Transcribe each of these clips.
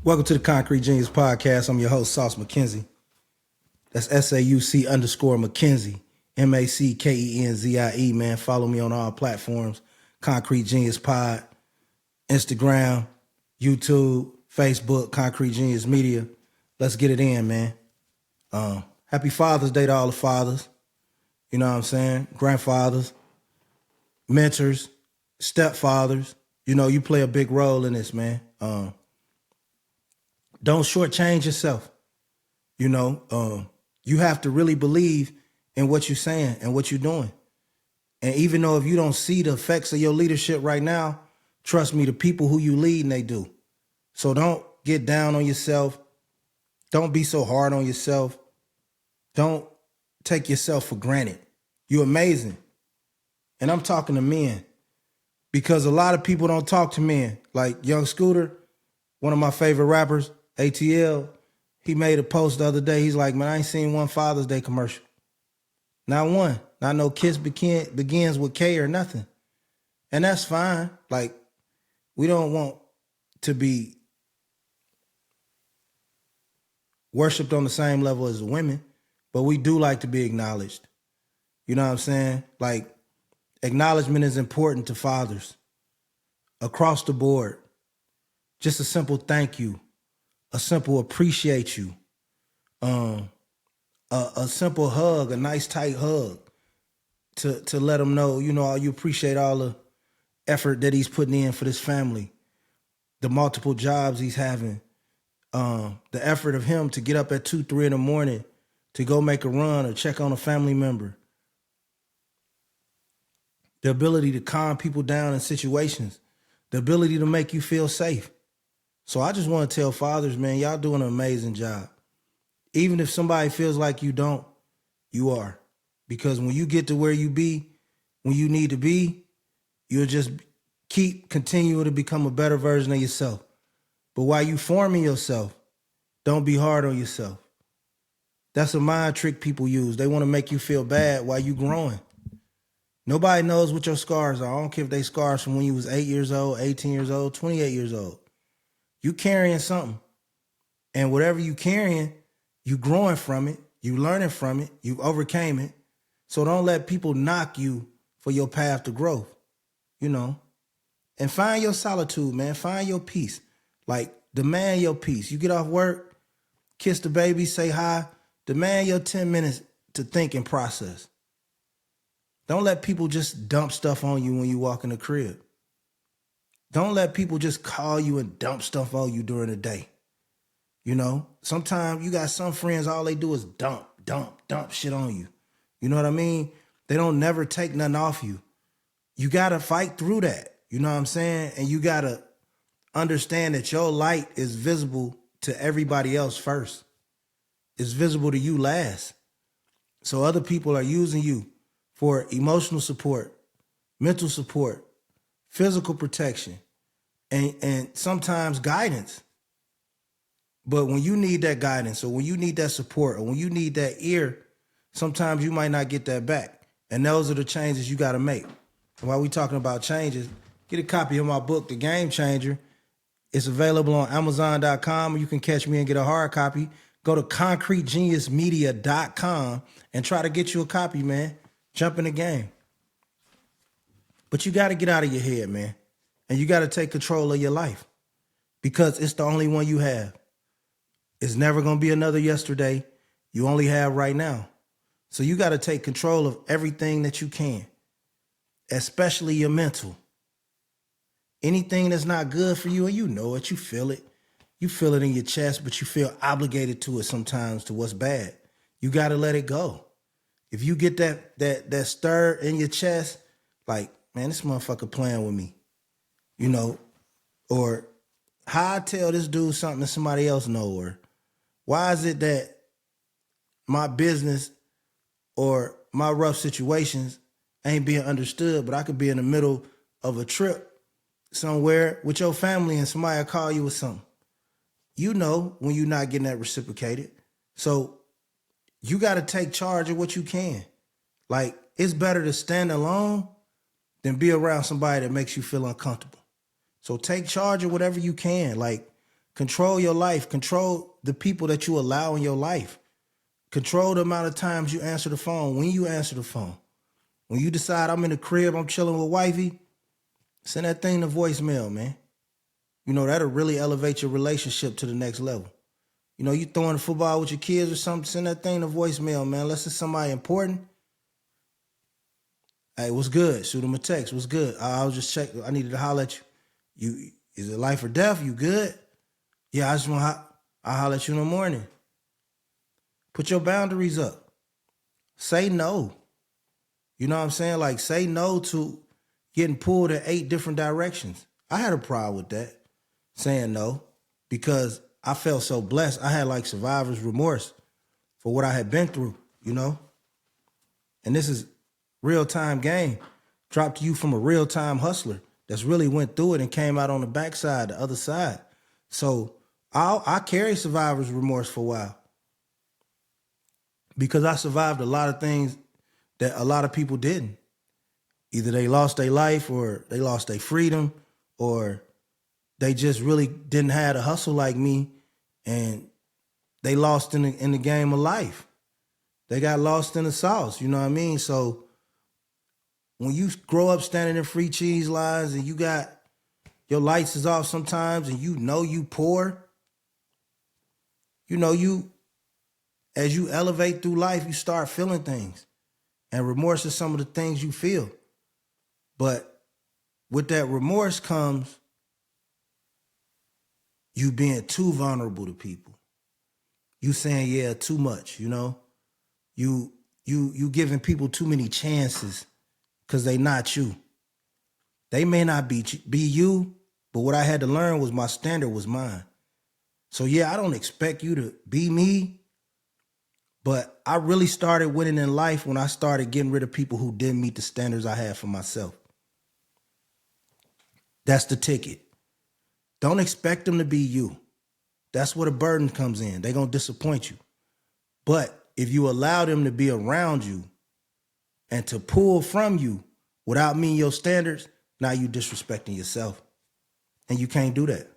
Welcome to the Concrete Genius Podcast. I'm your host, Sauce McKenzie. That's SAUC_McKenzie, MACKENZIE, man. Follow me on all platforms. Concrete Genius Pod, Instagram, YouTube, Facebook, Concrete Genius Media. Let's get it in, man. Happy Father's Day to all the fathers. You know what I'm saying? Grandfathers, mentors, stepfathers. You know, you play a big role in this, man. Don't shortchange yourself. You know, you have to really believe in what you're saying and what you're doing. And even though if you don't see the effects of your leadership right now, trust me, the people who you lead, they do. So don't get down on yourself. Don't be so hard on yourself. Don't take yourself for granted. You're amazing. And I'm talking to men because a lot of people don't talk to men. Like Young Scooter, one of my favorite rappers, ATL, he made a post the other day. He's like, man, I ain't seen one Father's Day commercial. Not one. Not no kiss begins with K or nothing. And that's fine. Like, we don't want to be worshipped on the same level as the women, but we do like to be acknowledged. You know what I'm saying? Like, acknowledgement is important to fathers across the board. Just a simple thank you. A simple appreciate you, a simple hug, a nice tight hug to let him know, you know, you appreciate all the effort that he's putting in for this family, the multiple jobs he's having, the effort of him to get up at 2, 3 in the morning to go make a run or check on a family member, the ability to calm people down in situations, the ability to make you feel safe. So I just want to tell fathers, man, y'all doing an amazing job. Even if somebody feels like you don't, you are. Because when you get to where you be, when you need to be, you'll just continue to become a better version of yourself. But while you forming yourself, don't be hard on yourself. That's a mind trick people use. They want to make you feel bad while you growing. Nobody knows what your scars are. I don't care if they scars from when you was 8 years old, 18 years old, 28 years old. You carrying something. And whatever you carrying, you growing from it, you learning from it, you overcame it. So don't let people knock you for your path to growth, you know. And find your solitude, man. Find your peace. Like, demand your peace. You get off work, kiss the baby, say hi, demand your 10 minutes to think and process. Don't let people just dump stuff on you when you walk in the crib. Don't let people just call you and dump stuff on you during the day. You know, sometimes you got some friends, all they do is dump shit on you. You know what I mean? They don't never take nothing off you. You got to fight through that. You know what I'm saying? And you got to understand that your light is visible to everybody else first. It's visible to you last. So other people are using you for emotional support, mental support, physical protection, and sometimes guidance. But when you need that guidance, or when you need that support, or when you need that ear, sometimes you might not get that back. And those are the changes you got to make. And while we talking about changes, get a copy of my book, The Game Changer. It's available on Amazon.com. You can catch me and get a hard copy. Go to concretegeniusmedia.com and try to get you a copy, man. Jump in the game. But you got to get out of your head, man. And you got to take control of your life because it's the only one you have. It's never going to be another yesterday. You only have right now. So you got to take control of everything that you can, especially your mental. Anything that's not good for you, and you know it, you feel it. You feel it in your chest, but you feel obligated to it sometimes, to what's bad. You got to let it go. If you get that stir in your chest, like, man, this motherfucker playing with me, you know, or how I tell this dude something that somebody else know, or why is it that my business or my rough situations ain't being understood, but I could be in the middle of a trip somewhere with your family and somebody will call you with something. You know when you're not getting that reciprocated. So you got to take charge of what you can. Like, it's better to stand alone than be around somebody that makes you feel uncomfortable. So take charge of whatever you can. Like, Control your life. Control the people that you allow in your life. Control the amount of times you answer the phone, when you answer the phone. When you decide I'm in the crib, I'm chilling with wifey, send that thing to voicemail, man. You know, that'll really elevate your relationship to the next level. You know, you throwing the football with your kids or something, send that thing to voicemail, man. Unless it's somebody important. Hey, what's good? Shoot them a text. What's good? I was just checking. I needed to holler at you. Is it life or death? You good? Yeah, I just want to I'll holler at you in the morning. Put your boundaries up. Say no. You know what I'm saying? Like, say no to getting pulled in 8 different directions. I had a problem with that, saying no, because I felt so blessed. I had like survivor's remorse for what I had been through, you know? And this is real-time game dropped to you from a real-time hustler that's really went through it and came out on the backside, the other side. So I carry survivor's remorse for a while because I survived a lot of things that a lot of people didn't. Either they lost their life or they lost their freedom or they just really didn't have a hustle like me and they lost in the game of life. They got lost in the sauce, you know what I mean? So when you grow up standing in free cheese lines and you got your lights is off sometimes and you know you poor, you know, as you elevate through life, you start feeling things. And remorse is some of the things you feel. But with that remorse comes you being too vulnerable to people. You saying, yeah, too much, you know? You giving people too many chances because they not you. They may not be you, but what I had to learn was my standard was mine. So yeah, I don't expect you to be me, but I really started winning in life when I started getting rid of people who didn't meet the standards I had for myself. That's the ticket. Don't expect them to be you. That's where the burden comes in. They're going to disappoint you. But if you allow them to be around you and to pull from you without meeting your standards, now you disrespecting yourself. And you can't do that.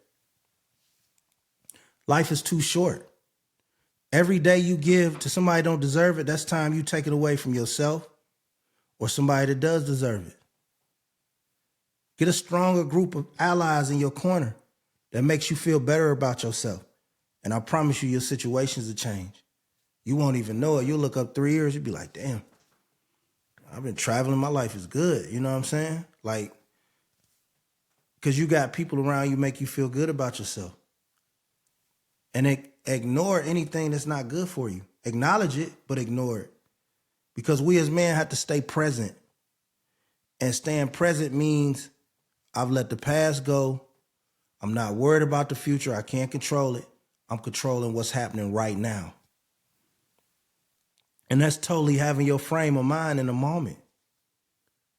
Life is too short. Every day you give to somebody who don't deserve it, that's time you take it away from yourself or somebody that does deserve it. Get a stronger group of allies in your corner that makes you feel better about yourself. And I promise you, your situations will change. You won't even know it. You'll look up 3 years, you'll be like, damn, I've been traveling, my life is good. You know what I'm saying? Like, because you got people around you make you feel good about yourself. And ignore anything that's not good for you. Acknowledge it, but ignore it. Because we as men have to stay present. And staying present means I've let the past go. I'm not worried about the future. I can't control it. I'm controlling what's happening right now. And that's totally having your frame of mind in the moment.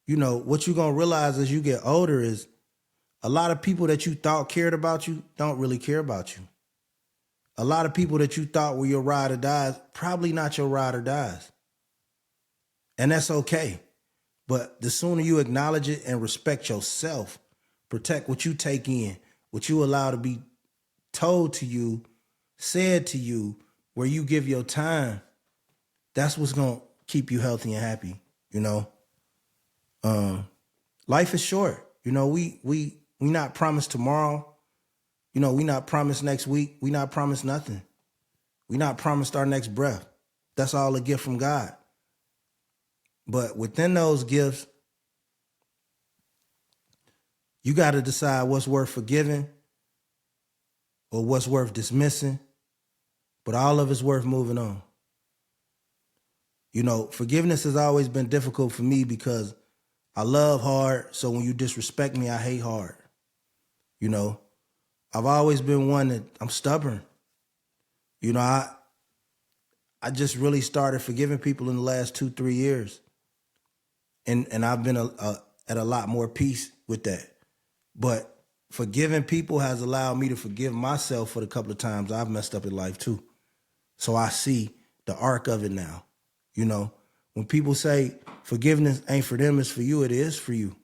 You know, what you're going to realize as you get older is a lot of people that you thought cared about you don't really care about you. A lot of people that you thought were your ride or dies, probably not your ride or dies. And that's okay. But the sooner you acknowledge it and respect yourself, protect what you take in, what you allow to be told to you, said to you, where you give your time, that's what's going to keep you healthy and happy, you know? Life is short. You know, we not promised tomorrow. You know, we not promised next week. We not promised nothing. We not promised our next breath. That's all a gift from God. But within those gifts, you got to decide what's worth forgiving or what's worth dismissing. But all of it's worth moving on. You know, forgiveness has always been difficult for me because I love hard. So when you disrespect me, I hate hard. You know, I've always been one that I'm stubborn. You know, I just really started forgiving people in the last 2-3 years. And I've been at a lot more peace with that. But forgiving people has allowed me to forgive myself for the couple of times I've messed up in life too. So I see the arc of it now. You know, when people say forgiveness ain't for them, it's for you, it is for you.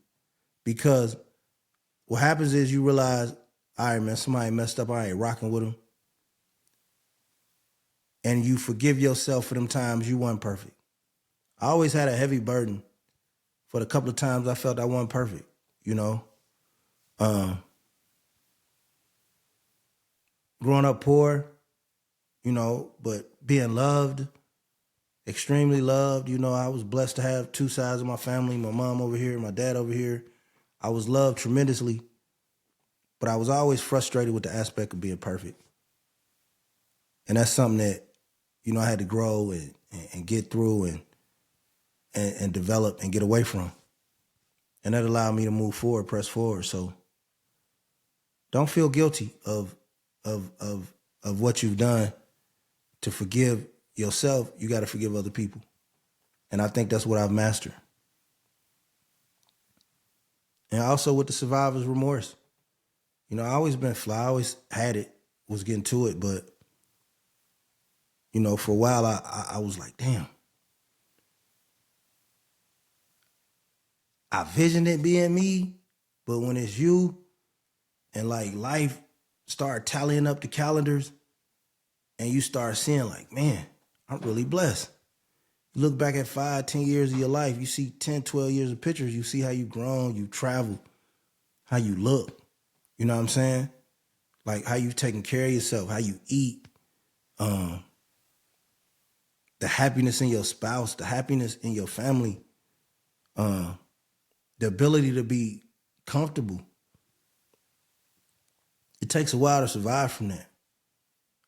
Because what happens is you realize all right, man, somebody messed up, I ain't rocking with them. And you forgive yourself for them times you weren't perfect. I always had a heavy burden for the couple of times I felt I wasn't perfect, you know. Growing up poor, you know, but being loved, extremely loved. You know, I was blessed to have two sides of my family, my mom over here, my dad over here. I was loved tremendously, but I was always frustrated with the aspect of being perfect. And that's something that, you know, I had to grow and get through and develop and get away from. And that allowed me to move forward, press forward. So don't feel guilty of what you've done. To forgive yourself, you got to forgive other people. And I think that's what I've mastered. And also with the survivor's remorse. You know, I always been fly, I always had it, was getting to it, but, you know, for a while I was like, damn. I visioned it being me, but when it's you and like life start tallying up the calendars and you start seeing like, man, I'm really blessed. You look back at 5, 10 years of your life, you see 10, 12 years of pictures, you see how you've grown, you've traveled, how you look. You know what I'm saying? Like how you've taken care of yourself, how you eat, the happiness in your spouse, the happiness in your family, the ability to be comfortable. It takes a while to survive from that.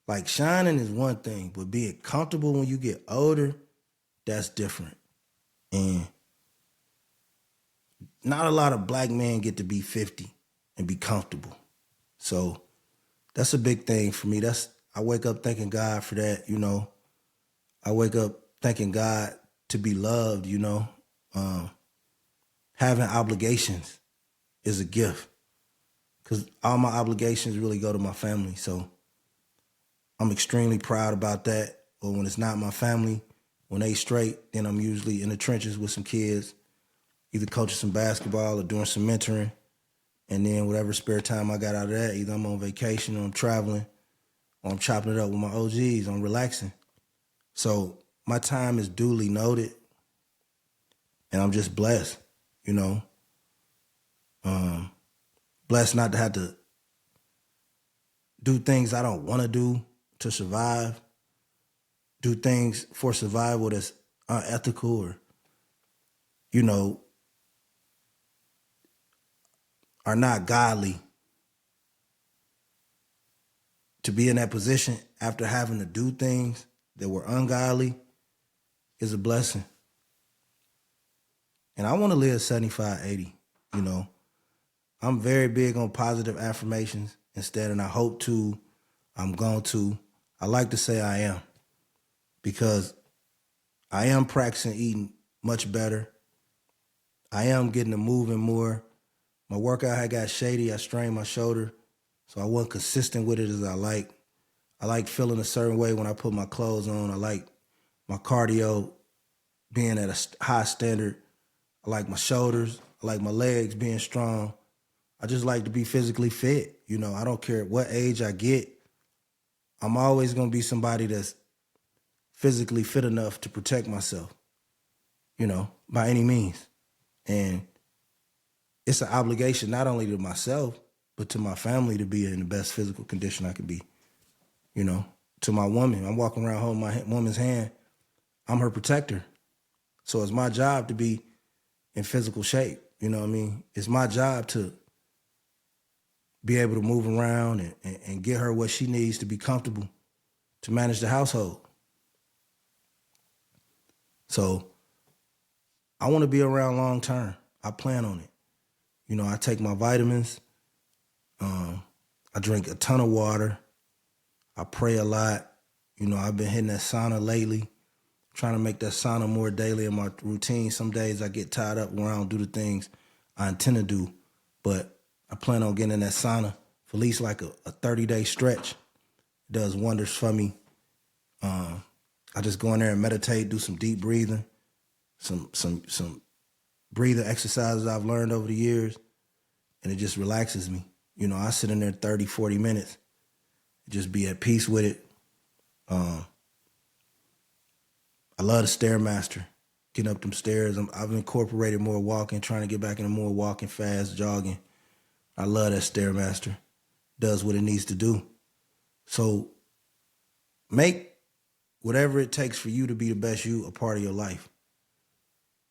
Like shining is one thing, but being comfortable when you get older, that's different. And not a lot of black men get to be 50 and be comfortable. So that's a big thing for me. I wake up thanking God for that, you know. I wake up thanking God to be loved, you know. Having obligations is a gift because all my obligations really go to my family. So I'm extremely proud about that. Or when it's not my family, when they straight, then I'm usually in the trenches with some kids, either coaching some basketball or doing some mentoring. And then whatever spare time I got out of that, either I'm on vacation or I'm traveling or I'm chopping it up with my OGs, I'm relaxing. So my time is duly noted and I'm just blessed, you know. Blessed not to have to do things I don't want to do to survive, do things for survival that's unethical or, you know, are not godly. To be in that position after having to do things that were ungodly is a blessing. And I want to live 75, 80, you know. I'm very big on positive affirmations instead, and I hope to, I'm going to. I like to say I am because I am practicing eating much better. I am getting to moving more. My workout had got shady. I strained my shoulder, so I wasn't consistent with it as I like. I like feeling a certain way when I put my clothes on. I like my cardio being at a high standard. I like my shoulders. I like my legs being strong. I just like to be physically fit. You know, I don't care what age I get. I'm always going to be somebody that's physically fit enough to protect myself, you know, by any means. And it's an obligation not only to myself, but to my family to be in the best physical condition I could be, you know. To my woman, I'm walking around holding my woman's hand. I'm her protector. So it's my job to be in physical shape, you know what I mean? It's my job to be able to move around and get her what she needs to be comfortable to manage the household. So I want to be around long term. I plan on it. You know, I take my vitamins. I drink a ton of water. I pray a lot. You know, I've been hitting that sauna lately, trying to make that sauna more daily in my routine. Some days I get tied up where I don't do the things I intend to do, but I plan on getting in that sauna for at least like a 30-day stretch. It does wonders for me. I just go in there and meditate, do some deep breathing, some breathing exercises I've learned over the years, and it just relaxes me. I sit in there 30, 40 minutes, just be at peace with it. I love the Stairmaster, getting up them stairs. I've incorporated more walking, trying to get back into more walking, fast, jogging. I love that Stairmaster. Does what it needs to do. So make whatever it takes for you to be the best you a part of your life.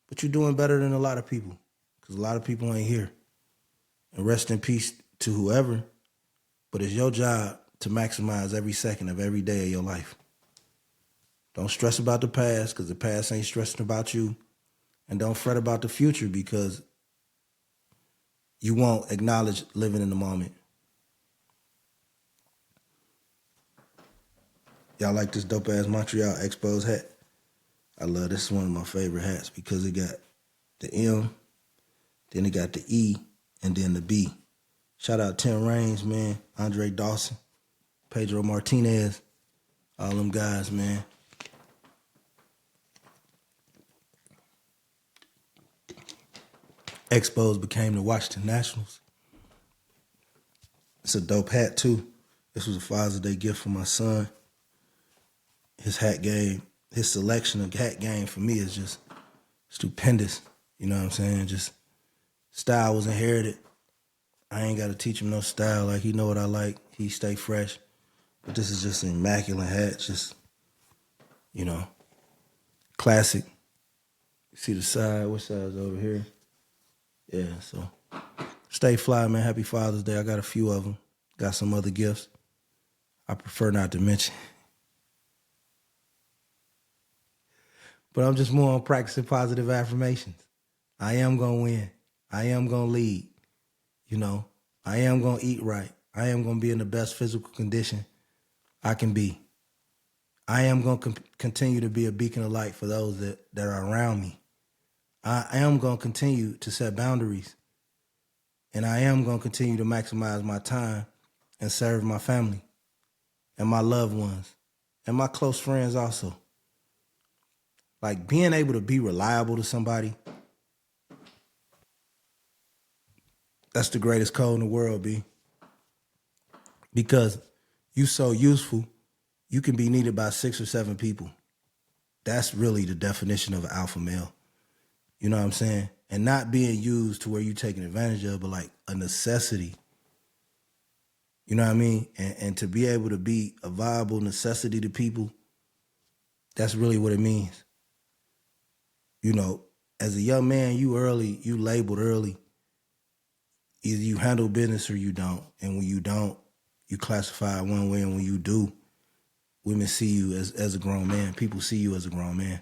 But you're doing better than a lot of people, because a lot of people ain't here. And rest in peace to whoever, but it's your job to maximize every second of every day of your life. Don't stress about the past, because the past ain't stressing about you. And don't fret about the future, because you won't acknowledge living in the moment. Y'all like this dope-ass Montreal Expos hat? I love this. Is one of my favorite hats because it got the M, then it got the E, and then the B. Shout out Tim Raines, man, Andre Dawson, Pedro Martinez, all them guys, man. Expos became the Washington Nationals. It's a dope hat, too. This was a Father's Day gift for my son. His hat game, his selection of hat game for me is just stupendous. You know what I'm saying? Just style was inherited. I ain't got to teach him no style. Like, he know what I like. He stay fresh. But this is just an immaculate hat. Just, classic. You see the side? What side's over here? Yeah, so stay fly, man. Happy Father's Day. I got a few of them. Got some other gifts I prefer not to mention. But I'm just more on practicing positive affirmations. I am going to win. I am going to lead. I am going to eat right. I am going to be in the best physical condition I can be. I am going to continue to be a beacon of light for those that are around me. I am going to continue to set boundaries. And I am going to continue to maximize my time and serve my family and my loved ones and my close friends also. Like, being able to be reliable to somebody, that's the greatest code in the world, B. Because you so useful, you can be needed by 6 or 7 people. That's really the definition of an alpha male. You know what I'm saying? And not being used to where you're taking advantage of, but like a necessity. You know what I mean? And to be able to be a viable necessity to people, that's really what it means. As a young man, you labeled early. Either you handle business or you don't. And when you don't, you classify one way, and when you do, women see you as a grown man. People see you as a grown man.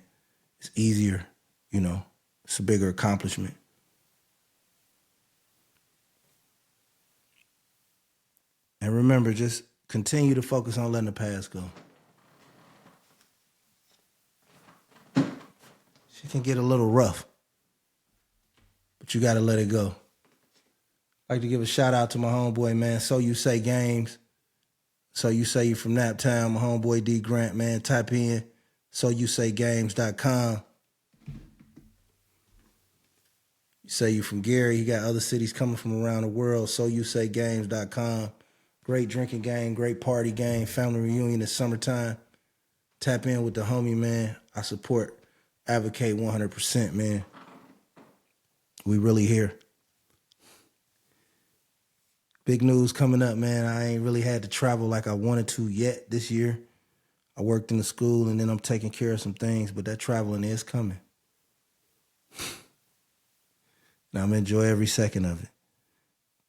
It's easier, it's a bigger accomplishment. And remember, just continue to focus on letting the past go. She can get a little rough, but you got to let it go. I'd like to give a shout out to my homeboy, man, So You Say Games. So You Say You from Naptown, my homeboy D Grant, man. Type in soyousaygames.com. You say you from Gary, you got other cities coming from around the world, soyousaygames.com. Great drinking game, great party game, family reunion in summertime. Tap in with the homie, man. I support, advocate 100%, man. We really here. Big news coming up, man. I ain't really had to travel like I wanted to yet this year. I worked in the school, and then I'm taking care of some things, but that traveling is coming. Now I'm enjoy every second of it.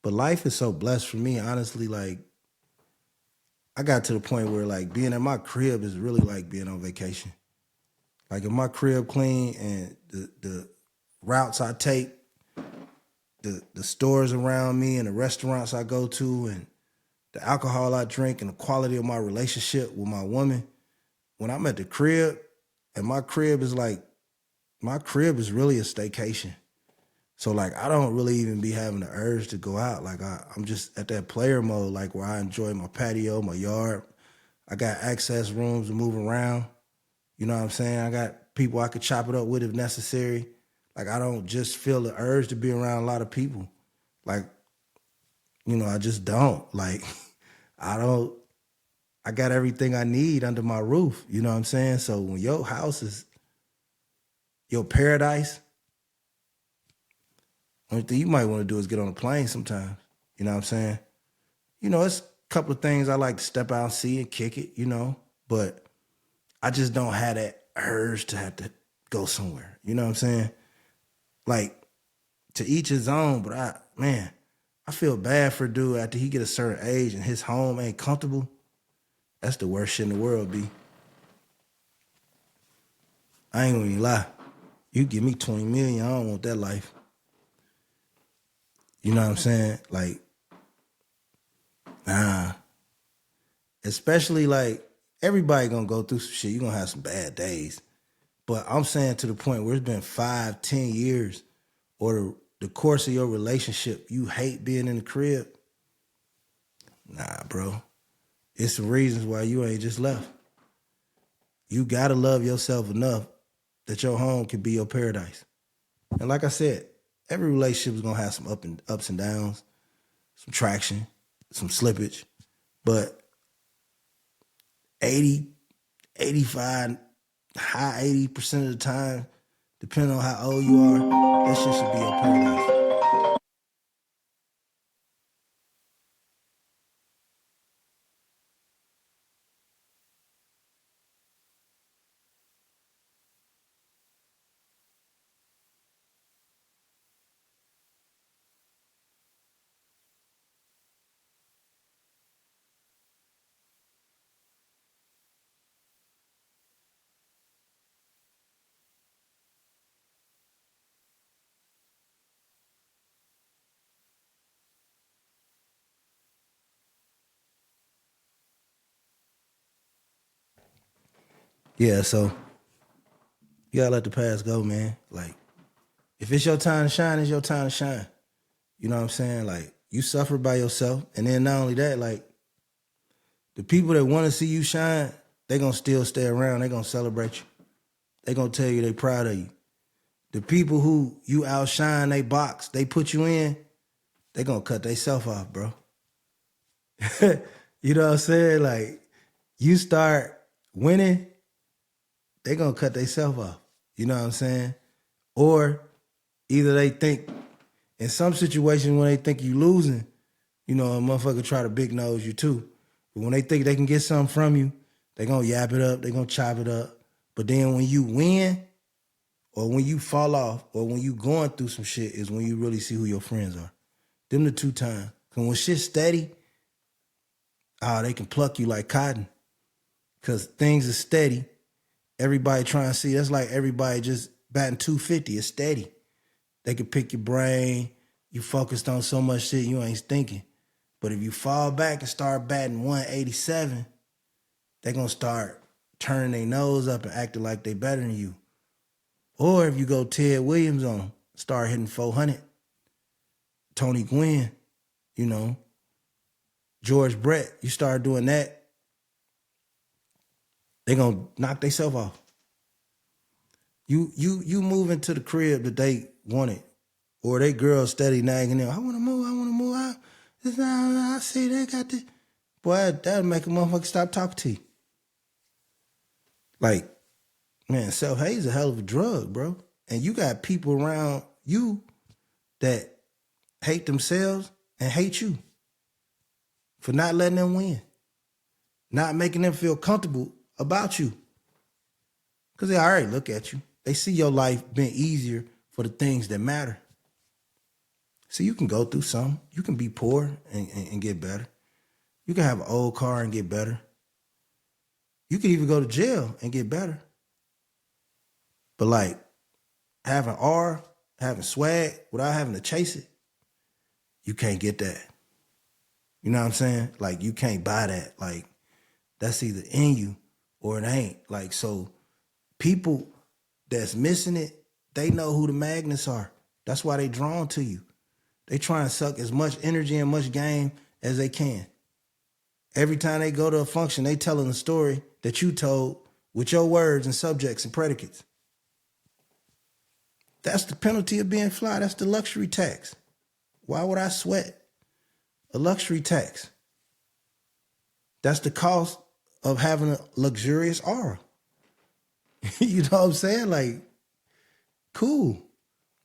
But life is so blessed for me, honestly. Like, I got to the point where, like, being at my crib is really like being on vacation. Like, if my crib clean and the routes I take, the stores around me and the restaurants I go to and the alcohol I drink and the quality of my relationship with my woman, when I'm at the crib, and my crib is really a staycation. So, like, I don't really even be having the urge to go out. Like, I'm just at that player mode, like, where I enjoy my patio, my yard. I got access rooms to move around. You know what I'm saying? I got people I could chop it up with if necessary. Like, I don't just feel the urge to be around a lot of people. Like, I just don't. Like, I don't, I got everything I need under my roof. You know what I'm saying? So when your house is your paradise, only thing you might want to do is get on a plane sometimes. You know what I'm saying? It's a couple of things I like to step out and see and kick it, but I just don't have that urge to have to go somewhere. You know what I'm saying? Like, to each his own, but I feel bad for a dude after he get a certain age and his home ain't comfortable. That's the worst shit in the world, B. I ain't gonna even lie. You give me 20 million, I don't want that life. You know what I'm saying? Like, nah. Especially like everybody gonna go through some shit. You gonna have some bad days. But I'm saying to the point where it's been 5, 10 years or the course of your relationship, you hate being in the crib. Nah, bro. It's some reasons why you ain't just left. You gotta love yourself enough that your home can be your paradise. And like I said, every relationship is gonna have some ups and downs, some traction, some slippage. But 80, 85, high 80% of the time, depending on how old you are, that shit should be your paradise. Yeah, so you gotta let the past go, man. Like, if it's your time to shine, it's your time to shine. You know what I'm saying? Like, you suffer by yourself. And then not only that, like, the people that want to see you shine, they gonna still stay around. They gonna celebrate you. They gonna tell you they proud of you. The people who you outshine they box, they put you in, they gonna cut themselves off, bro. You know what I'm saying? Like, you start winning, they gonna cut themselves off. You know what I'm saying? Or either they think, in some situations when they think you losing, a motherfucker try to big nose you too. But when they think they can get something from you, they gonna yap it up, they gonna chop it up. But then when you win, or when you fall off, or when you going through some shit, is when you really see who your friends are. Them the two times. Cause when shit's steady, they can pluck you like cotton. Cause things are steady. Everybody trying to see. That's like everybody just batting 250. It's steady. They can pick your brain. You focused on so much shit you ain't thinking. But if you fall back and start batting 187, they gonna start turning their nose up and acting like they better than you. Or if you go Ted Williams on them, start hitting 400. Tony Gwynn, George Brett, you start doing that, they gonna knock themselves off. You move into the crib that they wanted, or they girl steady nagging them. I want to move. I see they got this. Boy, that'll make a motherfucker stop talking to you. Like, man, self-hate is a hell of a drug, bro. And you got people around you that hate themselves and hate you for not letting them win, not making them feel comfortable about you. Because they already look at you. They see your life being easier for the things that matter. So you can go through something. You can be poor and get better. You can have an old car and get better. You can even go to jail and get better. But like having R, having swag without having to chase it, you can't get that. You know what I'm saying? Like, you can't buy that. Like, that's either in you or it ain't. Like, so people that's missing it, they know who the magnets are. That's why they drawn to you. They try and suck as much energy and much game as they can. Every time they go to a function, they telling a story that you told with your words and subjects and predicates. That's the penalty of being fly. That's the luxury tax. Why would I sweat A luxury tax. That's the cost of having a luxurious aura. You know what I'm saying? Like, cool.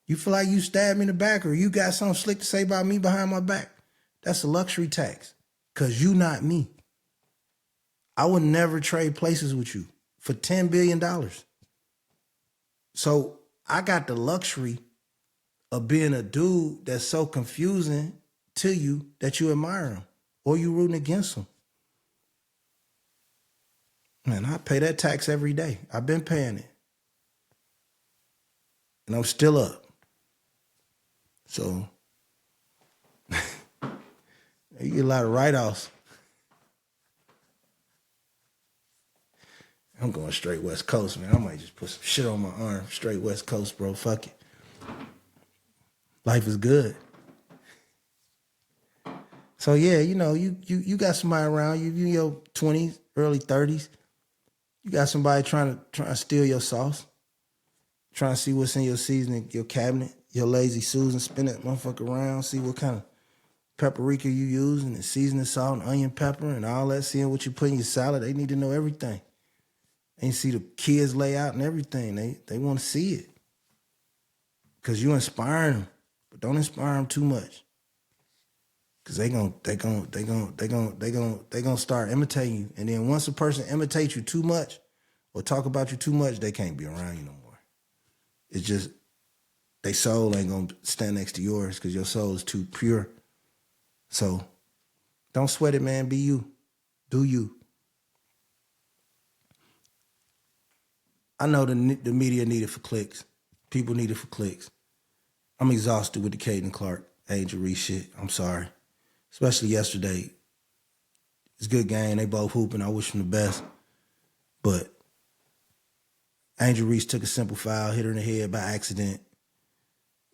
You feel like you stabbed me in the back or you got something slick to say about me behind my back. That's a luxury tax. Because you not me. I would never trade places with you for $10 billion. So I got the luxury of being a dude that's so confusing to you that you admire him or you rooting against him. Man, I pay that tax every day. I've been paying it. And I'm still up. So, you get a lot of write-offs. I'm going straight West Coast, man. I might just put some shit on my arm. Straight West Coast, bro. Fuck it. Life is good. So, yeah, you know, you got somebody around you in your 20s, early 30s. You got somebody trying to steal your sauce, trying to see what's in your seasoning, your cabinet, your lazy Susan, spin that motherfucker around, see what kind of paprika you use and the seasoning salt and onion pepper and all that, seeing what you put in your salad. They need to know everything. They see the kids lay out and everything. They want to see it. Because you inspire them, but don't inspire them too much. Because they gonna start imitating you. And then once a person imitates you too much or talk about you too much, they can't be around you no more. It's just, their soul ain't gonna stand next to yours because your soul is too pure. So don't sweat it, man. Be you. Do you. I know the media need it for clicks. People need it for clicks. I'm exhausted with the Caden Clark, Angel Reese shit. I'm sorry. Especially yesterday. It's a good game. They both hooping. I wish them the best. But Angel Reese took a simple foul, hit her in the head by accident.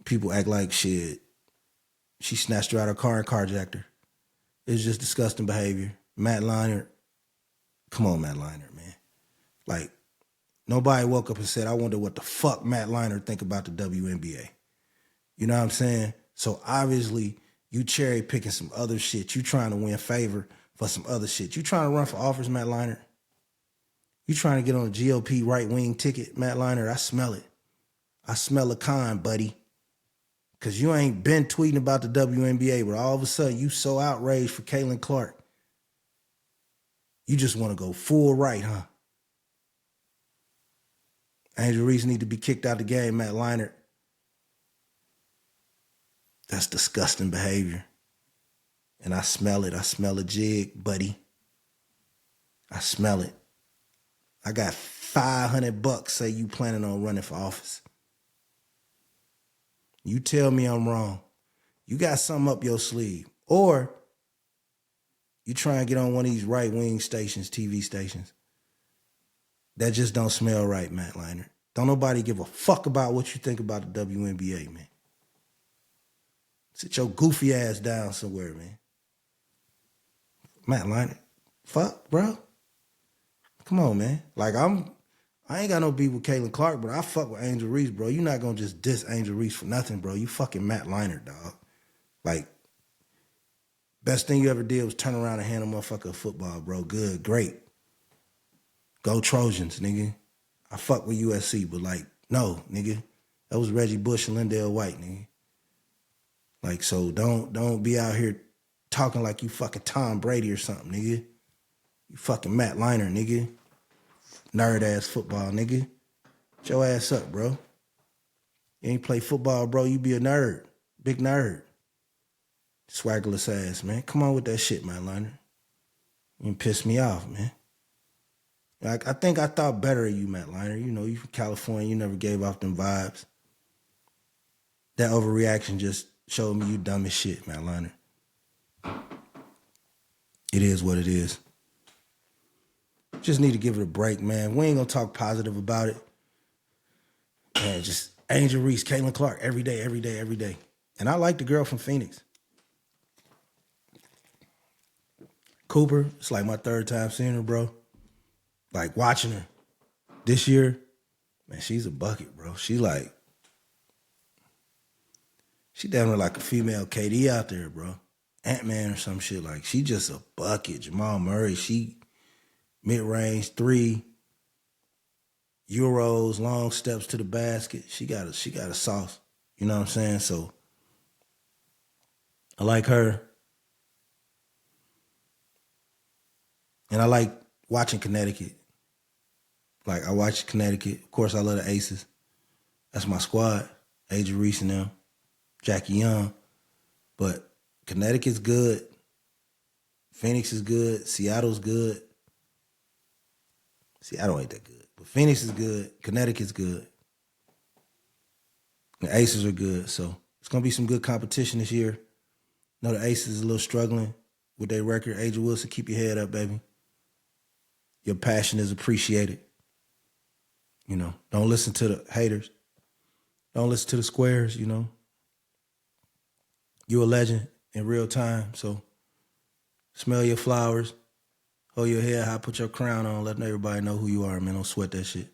People act like shit. She snatched her out of her car and carjacked her. It's just disgusting behavior. Matt Leinart. Come on, Matt Leinart, man. Like, nobody woke up and said, I wonder what the fuck Matt Leinart think about the WNBA. You know what I'm saying? So obviously, you cherry picking some other shit. You trying to win favor for some other shit. You trying to run for office, Matt Leinart? You trying to get on a GOP right-wing ticket, Matt Leinart? I smell it. I smell a con, buddy. Because you ain't been tweeting about the WNBA, but all of a sudden you so outraged for Caitlin Clark. You just want to go full right, huh? Angel Reese need to be kicked out the game, Matt Leinart. That's disgusting behavior. And I smell it. I smell a jig, buddy. I smell it. I got $500 say you planning on running for office. You tell me I'm wrong. You got something up your sleeve. Or you try and get on one of these right-wing stations, TV stations. That just don't smell right, Matt Leinart. Don't nobody give a fuck about what you think about the WNBA, man. Sit your goofy ass down somewhere, man. Matt Leinart. Fuck, bro. Come on, man. Like, I ain't got no beef with Caitlin Clark, but I fuck with Angel Reese, bro. You're not gonna just diss Angel Reese for nothing, bro. You fucking Matt Leinart, dog. Like, best thing you ever did was turn around and hand a motherfucker a football, bro. Good, great. Go Trojans, nigga. I fuck with USC, but like, no, nigga. That was Reggie Bush and Lindell White, nigga. Like, so don't be out here talking like you fucking Tom Brady or something, nigga. You fucking Matt Leinart, nigga. Nerd-ass football, nigga. Get your ass up, bro. You ain't play football, bro. You be a nerd. Big nerd. Swaggerless ass, man. Come on with that shit, Matt Leinart. You piss me off, man. Like, I think I thought better of you, Matt Leinart. You know, you from California. You never gave off them vibes. That overreaction just showed me you dumb as shit, Matt Leinart. It is what it is. Just need to give it a break, man. We ain't gonna talk positive about it. Man, just Angel Reese, Caitlin Clark, every day, every day, every day. And I like the girl from Phoenix. Cooper, it's like my third time seeing her, bro. Like, watching her this year, man, she's a bucket, bro. She damn near like a female KD out there, bro. Ant-Man or some shit. Like, she just a bucket. Jamal Murray, she mid-range three, euros, long steps to the basket. She got a sauce. You know what I'm saying? So I like her. And I like watching Connecticut. Like, I watch Connecticut. Of course, I love the Aces. That's my squad. Aja Reese and them. Jackie Young. But Connecticut's good. Phoenix is good. Seattle's good. Seattle ain't that good. But Phoenix is good. Connecticut's good. The Aces are good. So it's going to be some good competition this year. I know the Aces is a little struggling with their record. Aja Wilson, keep your head up, baby. Your passion is appreciated. You know, don't listen to the haters. Don't listen to the squares, you know. You're a legend in real time, so smell your flowers, hold your head high, put your crown on, letting everybody know who you are, man. Don't sweat that shit.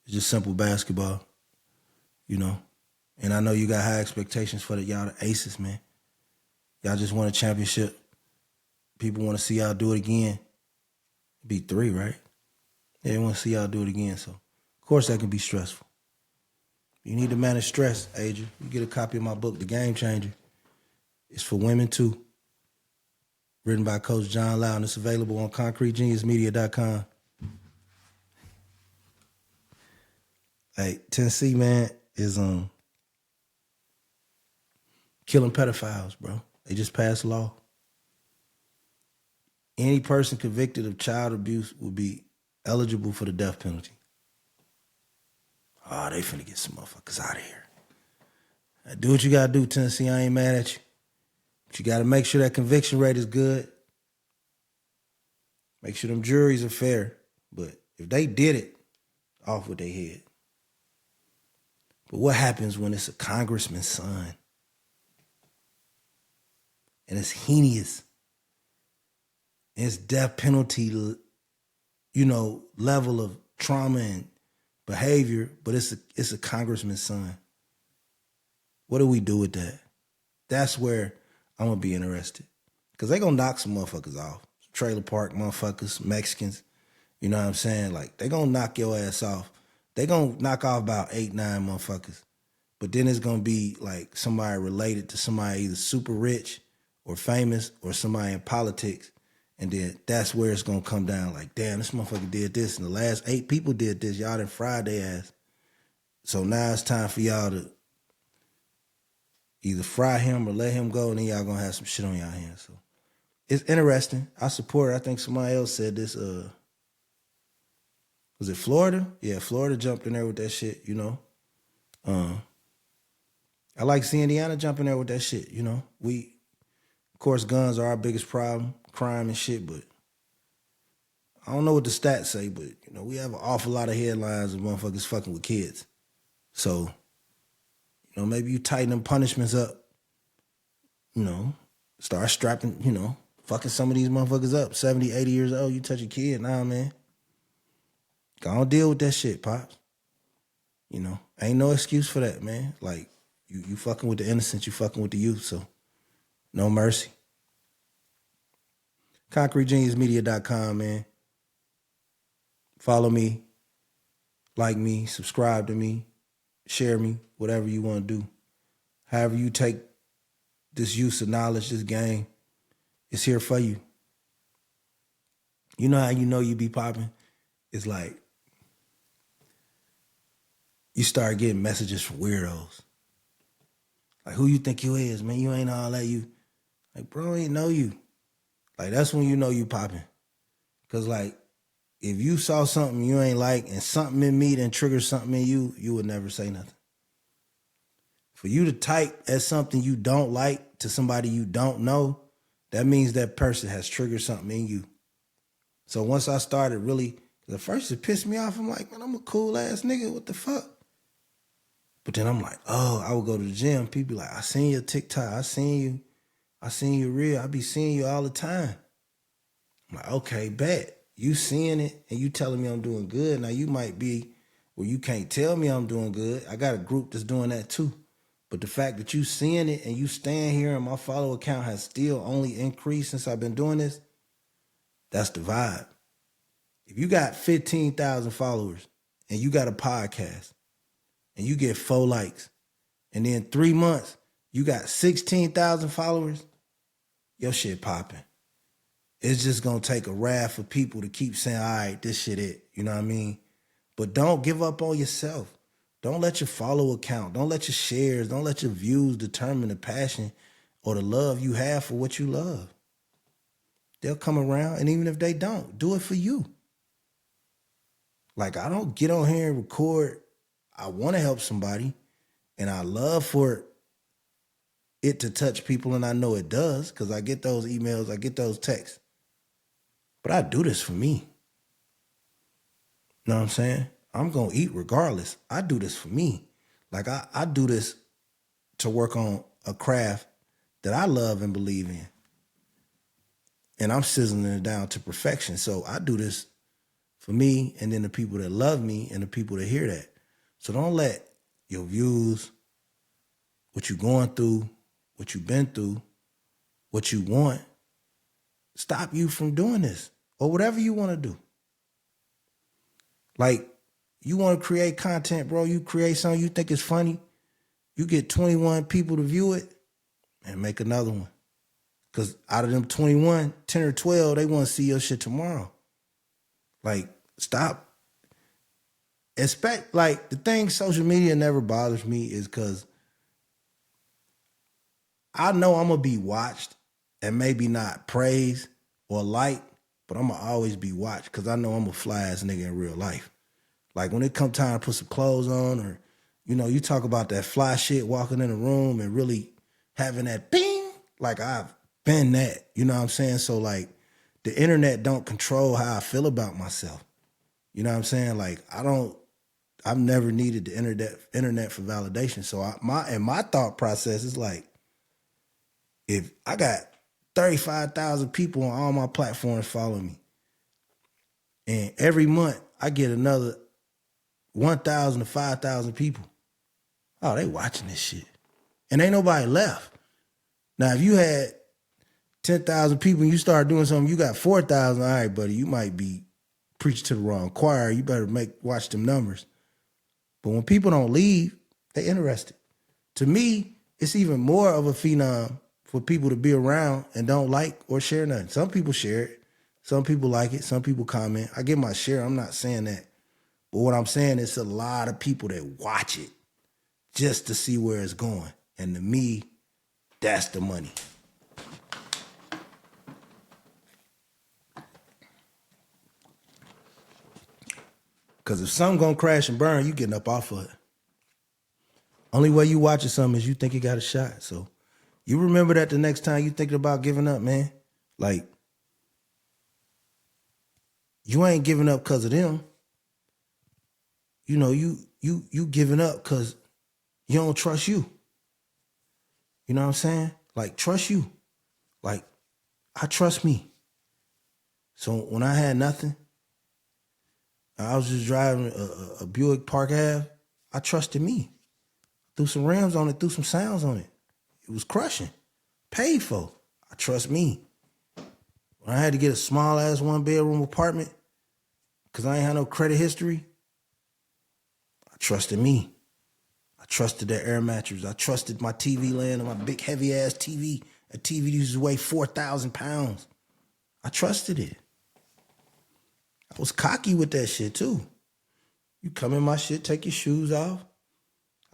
It's just simple basketball, you know. And I know you got high expectations for y'all, the Aces, man. Y'all just won a championship. People want to see y'all do it again. Be 3, right? They want to see y'all do it again, so of course that can be stressful. You need to manage stress, Adrian. You get a copy of my book, The Game Changer. It's for women too. Written by Coach John Loud, and it's available on concretegeniusmedia.com. Hey, Tennessee, man, is killing pedophiles, bro. They just passed a law. Any person convicted of child abuse will be eligible for the death penalty. Oh, they finna get some motherfuckers out of here. Do what you gotta do, Tennessee. I ain't mad at you. But you gotta make sure that conviction rate is good. Make sure them juries are fair. But if they did it, off with their head. But what happens when it's a congressman's son? And it's heinous. And it's death penalty, you know, level of trauma and behavior, but it's a congressman's son. What do we do with that? That's where I'm going to be interested. Because they going to knock some motherfuckers off. Trailer park motherfuckers, Mexicans, you know what I'm saying? Like, they going to knock your ass off. They going to knock off about 8, 9 motherfuckers. But then it's going to be like somebody related to somebody either super rich or famous or somebody in politics. And then that's where it's going to come down like, damn, this motherfucker did this. And the last 8 people did this. Y'all done fried their ass. So now it's time for y'all to either fry him or let him go, and then y'all going to have some shit on y'all hands. So it's interesting. I support it. I think somebody else said this. Was it Florida? Yeah, Florida jumped in there with that shit, you know. I like seeing Indiana jump in there with that shit, you know. Of course, guns are our biggest problem, crime and shit, but I don't know what the stats say, but, you know, we have an awful lot of headlines of motherfuckers fucking with kids. So, you know, maybe you tighten them punishments up, you know, start strapping, you know, fucking some of these motherfuckers up. 70, 80 years old, you touch a kid, nah, man. Go on, deal with that shit, Pops. You know, ain't no excuse for that, man. Like, you fucking with the innocent, you fucking with the youth, so no mercy. ConcreteGeniusMedia.com, man. Follow me, like me, subscribe to me, share me, whatever you want to do. However you take this use of knowledge, this game, it's here for you. You know how you know you be popping? It's like you start getting messages from weirdos. Like, who you think you is, man? You ain't all that. You, like, bro, I ain't know you. Like, that's when you know you popping. Because, like, if you saw something you ain't like and something in me then trigger something in you, you would never say nothing. For you to type at something you don't like to somebody you don't know, that means that person has triggered something in you. So once I started really, at first it pissed me off. I'm like, man, I'm a cool ass nigga. What the fuck? But then I'm like, oh, I would go to the gym. People be like, I seen your TikTok. I seen you real. I be seeing you all the time. I'm like, okay, bet. You seeing it and you telling me I'm doing good. Now you might be where you can't tell me I'm doing good. I got a group that's doing that too. But the fact that you seeing it and you stand here and my follower count has still only increased since I've been doing this, that's the vibe. If you got 15,000 followers and you got a podcast and you get 4 likes and then 3 months you got 16,000 followers, your shit popping. It's just gonna take a raft of people to keep saying, all right, this shit it. You know what I mean? But don't give up on yourself. Don't let your follower count. Don't let your shares, don't let your views determine the passion or the love you have for what you love. They'll come around, and even if they don't, do it for you. Like, I don't get on here and record. I want to help somebody, and I love for it to touch people, and I know it does because I get those emails, I get those texts. But I do this for me. You know what I'm saying? I'm going to eat regardless. I do this for me. Like, I do this to work on a craft that I love and believe in. And I'm sizzling it down to perfection. So I do this for me and then the people that love me and the people that hear that. So don't let your views, what you're going through, what you've been through, what you want, stop you from doing this or whatever you want to do. Like, you want to create content, bro. You create something you think is funny. You get 21 people to view it and make another one. Because out of them 21, 10 or 12, they want to see your shit tomorrow. Like, stop. Expect, like, the thing social media never bothers me is because I know I'm going to be watched and maybe not praised or liked, but I'm going to always be watched because I know I'm a fly-ass nigga in real life. Like, when it come time to put some clothes on or, you know, you talk about that fly shit, walking in a room and really having that bing, like, I've been that, you know what I'm saying? So, like, the internet don't control how I feel about myself. You know what I'm saying? Like, I've never needed the internet for validation. So my thought process is like, if I got 35,000 people on all my platforms following me, and every month I get another 1,000 to 5,000 people, oh, they watching this shit. And ain't nobody left. Now, if you had 10,000 people and you start doing something, you got 4,000, all right, buddy, you might be preaching to the wrong choir. You better watch them numbers. But when people don't leave, they interested. To me, it's even more of a phenom for people to be around and don't like or share nothing. Some people share it. Some people like it. Some people comment. I get my share. I'm not saying that. But what I'm saying is a lot of people that watch it just to see where it's going. And to me, that's the money. Because if something gonna crash and burn, you getting up off of it. Only way you watching something is you think you got a shot. So you remember that the next time you thinking about giving up, man. Like, you ain't giving up because of them. You know, you giving up because you don't trust you. You know what I'm saying? Like, trust you. Like, I trust me. So when I had nothing, I was just driving a Buick Park Ave. I trusted me. Threw some rims on it, threw some sounds on it. It was crushing. Paid for. I trust me. When I had to get a small-ass one-bedroom apartment because I ain't had no credit history, I trusted me. I trusted that air mattress. I trusted my TV laying on my big, heavy-ass TV. A TV used to weigh 4,000 pounds. I trusted it. I was cocky with that shit too. You come in my shit, take your shoes off.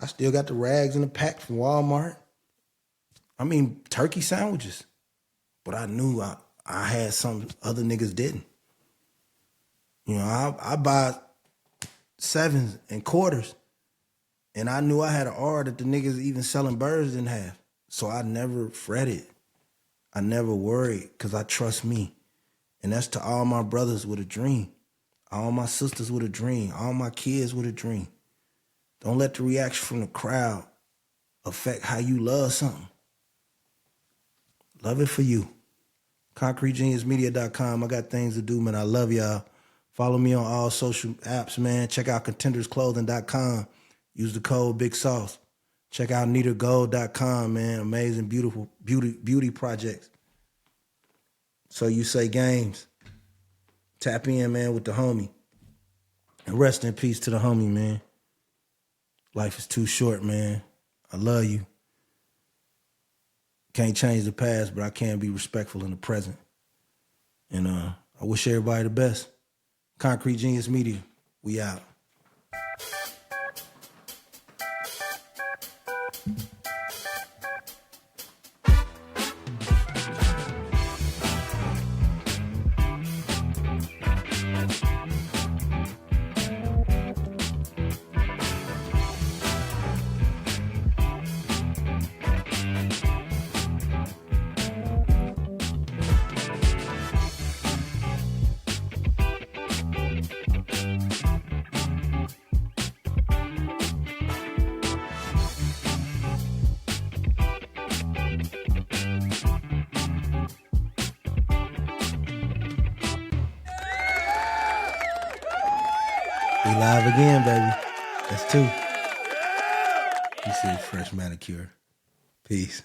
I still got the rags in the pack from Walmart. I mean, turkey sandwiches. But I knew I had something other niggas didn't. You know, I buy 7s and quarters, and I knew I had an R that the niggas even selling birds didn't have. So I never fretted. I never worried because I trust me. And that's to all my brothers with a dream, all my sisters with a dream, all my kids with a dream. Don't let the reaction from the crowd affect how you love something. Love it for you. ConcreteGeniusMedia.com. I got things to do, man. I love y'all. Follow me on all social apps, man. Check out ContendersClothing.com. Use the code Big Sauce. Check out NitaGold.com, man. Amazing, beautiful beauty projects. So You Say Games. Tap in, man, with the homie. And rest in peace to the homie, man. Life is too short, man. I love you. Can't change the past, but I can be respectful in the present. And I wish everybody the best. Concrete Genius Media, we out. We live again, baby. That's two. You see, fresh manicure. Peace.